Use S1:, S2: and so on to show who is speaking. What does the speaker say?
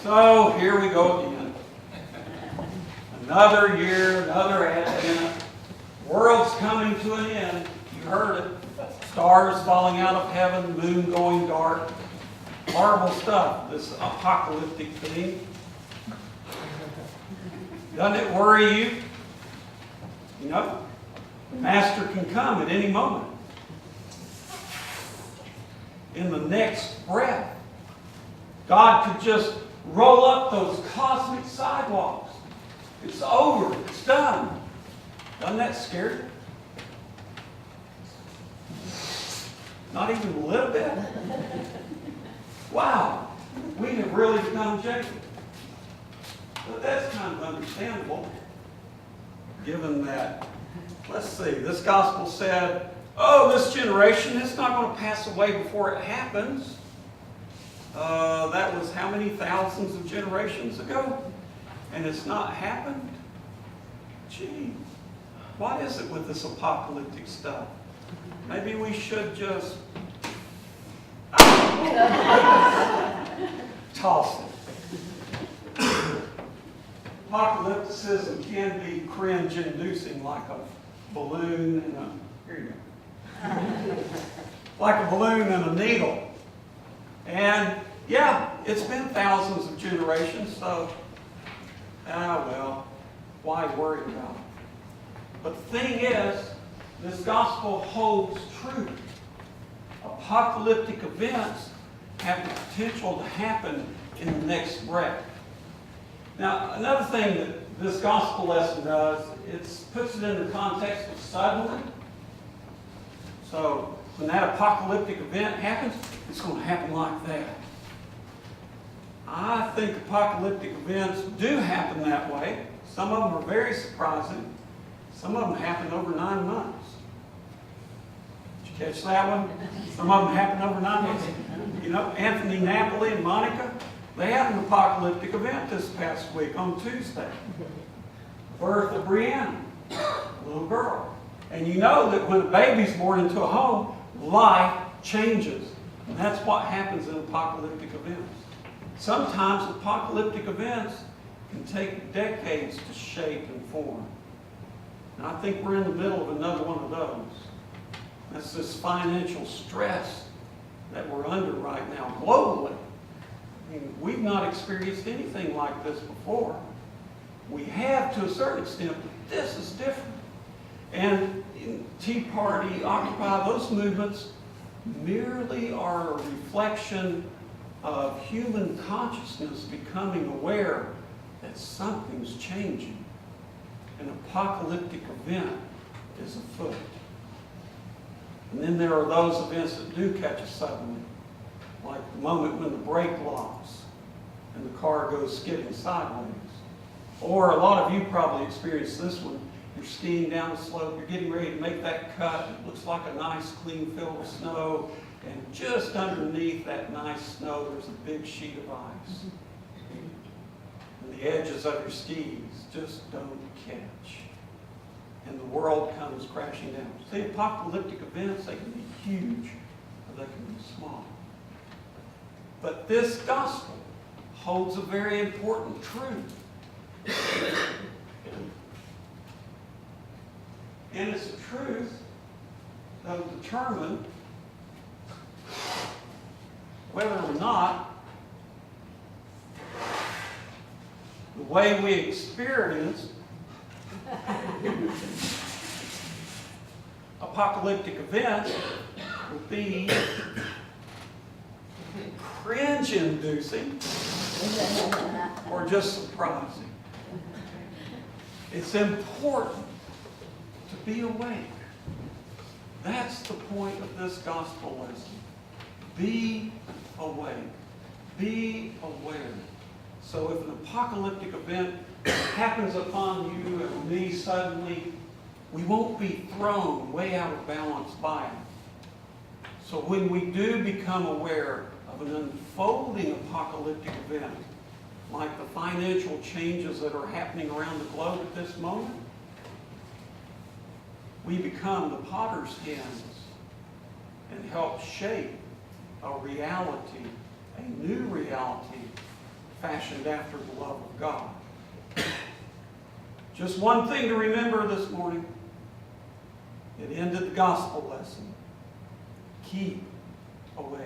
S1: So here we go again. Another year, another Advent. World's coming to an end. You heard it. Stars falling out of heaven, moon going dark. Horrible stuff, this apocalyptic thing. Doesn't it worry you? You know, the Master can come at any moment. In the next breath, God could just roll up those cosmic sidewalks. It's over. It's done. Doesn't that scare you? Not even a little bit? Wow. We have really become jaded. But that's kind of understandable, given that, let's see, this gospel said, oh, this generation is not going to pass away before it happens. That was how many thousands of generations ago? And it's not happened? Gee, what is it with this apocalyptic stuff? Maybe we should just toss it. Apocalypticism can be cringe-inducing, like a balloon and a... Here you go. Like a balloon and a needle. And yeah, it's been thousands of generations, so, well, why worry about it? But the thing is, this gospel holds true. Apocalyptic events have the potential to happen in the next breath. Now, another thing that this gospel lesson does, it puts it in the context of suddenly. So, when that apocalyptic event happens, it's going to happen like that. I think apocalyptic events do happen that way. Some of them are very surprising. Some of them happen over 9 months. Did you catch that one? Some of them happen over 9 months. You know, Anthony Napoli and Monica, they had an apocalyptic event this past week on Tuesday. Birth of Brianna, a little girl. And you know that when a baby's born into a home, life changes. And that's what happens in apocalyptic events. Sometimes apocalyptic events can take decades to shape and form. And I think we're in the middle of another one of those. That's this financial stress that we're under right now globally. I mean, we've not experienced anything like this before. We have to a certain extent, but this is different. And Tea Party, Occupy, those movements merely are a reflection of human consciousness becoming aware that something's changing. An apocalyptic event is afoot. And then there are those events that do catch us suddenly, like the moment when the brake locks and the car goes skidding sideways. Or a lot of you probably experienced this one. You're skiing down the slope, you're getting ready to make that cut. It looks like a nice clean field of snow. And just underneath that nice snow, there's a big sheet of ice. And the edges of your skis just don't catch. And the world comes crashing down. See, apocalyptic events, they can be huge or they can be small. But this gospel holds a very important truth. And it's a truth that will determine whether or not the way we experience apocalyptic events will be cringe-inducing or just surprising. It's important to be awake. That's the point of this gospel lesson. Be awake. Be aware. So if an apocalyptic event happens upon you and me suddenly, we won't be thrown way out of balance by it. So when we do become aware of an unfolding apocalyptic event, like the financial changes that are happening around the globe at this moment, we become the potter's hands help shape a reality, a new reality fashioned after the love of God. Just one thing to remember this morning. It ended the gospel lesson. Keep awake.